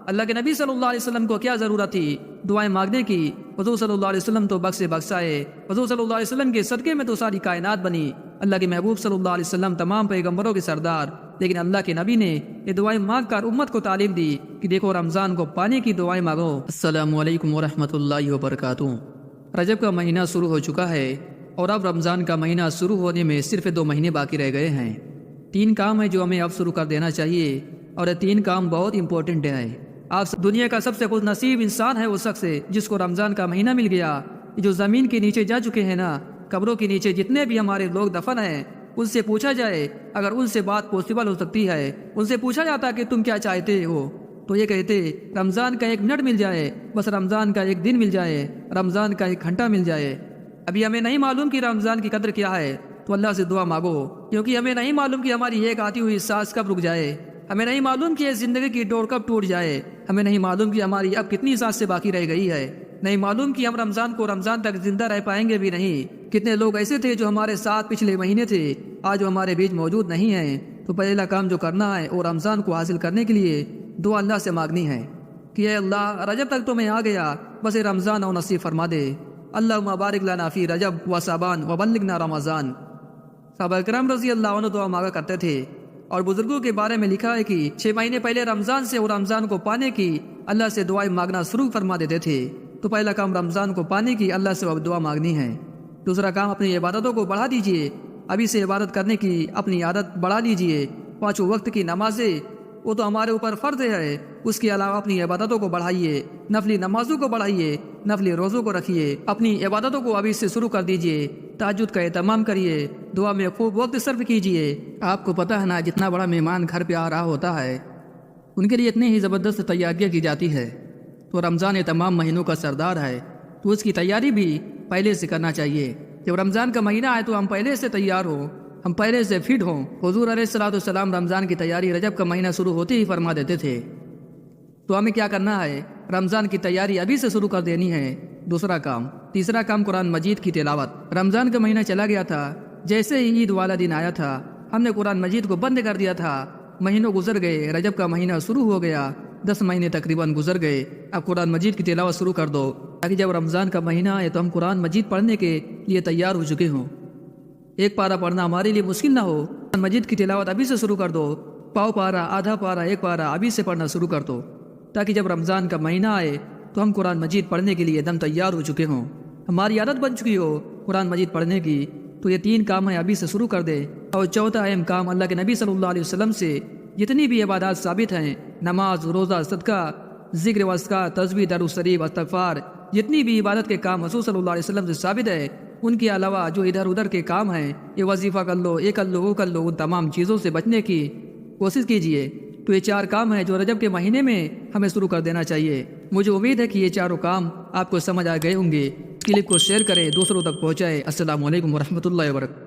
اللہ کے نبی صلی اللہ علیہ وسلم کو کیا ضرورت تھی دعائیں مانگنے کی؟ حضور صلی اللہ علیہ وسلم تو بخشے بخشائے، حضور صلی اللہ علیہ وسلم کے صدقے میں تو ساری کائنات بنی، اللہ کے محبوب صلی اللہ علیہ وسلم تمام پیغمبروں کے سردار، لیکن اللہ کے نبی نے یہ دعائیں مانگ کر امت کو تعلیم دی کہ دیکھو رمضان کو پانے کی دعائیں مانگو۔ السلام علیکم ورحمۃ اللہ وبرکاتہ۔ رجب کا مہینہ شروع ہو چکا ہے اور اب رمضان کا مہینہ شروع ہونے میں صرف 2 مہینے باقی رہ گئے ہیں۔ 3 کام ہیں جو ہمیں اب شروع کر دینا چاہیے اور یہ 3 کام بہت امپورٹنٹ ہیں۔ آپ دنیا کا سب سے خوش نصیب انسان ہے وہ شخص جس کو رمضان کا مہینہ مل گیا۔ جو زمین کے نیچے جا چکے ہیں نا، قبروں کے نیچے جتنے بھی ہمارے لوگ دفن ہیں، ان سے پوچھا جائے، اگر ان سے بات پاسبل ہو سکتی ہے، ان سے پوچھا جاتا کہ تم کیا چاہتے ہو، تو یہ کہتے رمضان کا 1 منٹ مل جائے، بس رمضان کا 1 دن مل جائے، رمضان کا 1 گھنٹہ مل جائے۔ ابھی ہمیں نہیں معلوم کہ رمضان کی قدر کیا ہے، تو اللہ سے دعا مانگو، کیونکہ ہمیں نہیں معلوم کہ ہماری ایک آتی ہوئی سانس کب رک جائے، ہمیں نہیں معلوم کہ زندگی کی ڈور کب ٹوٹ جائے، ہمیں نہیں معلوم کہ ہماری اب کتنی سانسیں باقی رہ گئی ہے، نہیں معلوم کہ ہم رمضان تک زندہ رہ پائیں گے بھی نہیں۔ کتنے لوگ ایسے تھے جو ہمارے ساتھ پچھلے مہینے تھے، آج وہ ہمارے بیچ موجود نہیں ہیں۔ تو پہلا کام جو کرنا ہے وہ رمضان کو حاصل کرنے کے لیے دعا اللہ سے مانگنی ہے کہ اے اللہ رجب تک تو میں آ گیا، بس رمضان اور نصیب فرما دے۔ اللہم بارک لنا فی رجب و شعبان و بلغنا رمضان۔ صحابہ کرام رضی اللہ عنہ دعا مانگا کرتے تھے، اور بزرگوں کے بارے میں لکھا ہے کہ 6 مہینے پہلے رمضان سے وہ رمضان کو پانے کی اللہ سے دعائیں مانگنا شروع فرما دیتے تھے۔ تو پہلا کام رمضان کو پانے کی اللہ سے دعا مانگنی ہے۔ دوسرا کام اپنی عبادتوں کو بڑھا دیجئے، ابھی سے عبادت کرنے کی اپنی عادت بڑھا لیجئے۔ 5 وقت کی نمازیں وہ تو ہمارے اوپر فرض ہے، اس کے علاوہ اپنی عبادتوں کو بڑھائیے، نفلی نمازوں کو بڑھائیے، نفلی روزوں کو رکھیے، اپنی عبادتوں کو ابھی سے شروع کر دیجئے۔ تہجد کا اہتمام کریے، دعا میں خوب وقت صرف کیجئے۔ آپ کو پتہ ہے نا، جتنا بڑا مہمان گھر پہ آ رہا ہوتا ہے ان کے لیے اتنی ہی زبردست تیاریاں کی جاتی ہے۔ تو رمضان تمام مہینوں کا سردار ہے، تو اس کی تیاری بھی پہلے سے کرنا چاہیے۔ جب رمضان کا مہینہ ہے تو ہم پہلے سے تیار ہوں، ہم پہلے سے فٹ ہوں۔ حضور علیہ الصلوۃ والسلام رمضان کی تیاری رجب کا مہینہ شروع ہوتے ہی فرما دیتے تھے۔ تو ہمیں کیا کرنا ہے؟ رمضان کی تیاری ابھی سے شروع کر دینی ہے۔ دوسرا کام۔ تیسرا کام قرآن مجید کی تلاوت۔ رمضان کا مہینہ چلا گیا تھا، جیسے ہی عید والا دن آیا تھا ہم نے قرآن مجید کو بند کر دیا تھا۔ مہینوں گزر گئے، رجب کا مہینہ شروع ہو گیا، 10 مہینے تقریباً گزر گئے۔ اب قرآن مجید کی تلاوت شروع کر دو، تاکہ جب رمضان کا مہینہ آئے تو ہم قرآن مجید پڑھنے کے لیے تیار ہو چکے ہوں۔ 1 پارہ پڑھنا ہمارے لیے مشکل نہ ہو، قرآن مجید کی تلاوت ابھی سے شروع کر دو۔ پاؤ پارہ، آدھا پارہ، 1 پارہ ابھی سے پڑھنا شروع کر دو، تاکہ جب رمضان کا مہینہ آئے تو ہم قرآن مجید پڑھنے کے لیے دم تیار ہو چکے ہوں، ہماری عادت بن چکی ہو قرآن مجید پڑھنے کی۔ تو یہ 3 کام ہیں ابھی سے شروع کر دے۔ اور چوتھا اہم کام، اللہ کے نبی صلی اللہ علیہ وسلم سے جتنی بھی عبادات ثابت ہیں، نماز، روزہ، صدقہ، ذکر و اذکار، تسبیح، درود شریف، استغفار، جتنی بھی عبادت کے کام حضور صلی اللہ علیہ وسلم سے ثابت ہے، ان کے علاوہ جو ادھر ادھر کے کام ہیں، یہ وظیفہ کر لو، یہ کر لو، وہ کر لو، ان تمام چیزوں سے بچنے کی کوشش کیجیے۔ تو یہ 4 کام ہیں جو رجب کے مہینے میں ہمیں شروع کر دینا چاہیے۔ مجھے امید ہے کہ یہ 4 کام آپ کو سمجھ آ گئے ہوں گے۔ کلپ کو شیئر کریں، دوسروں تک پہنچائیں۔ السلام علیکم ورحمۃ اللہ وبرکاتہ۔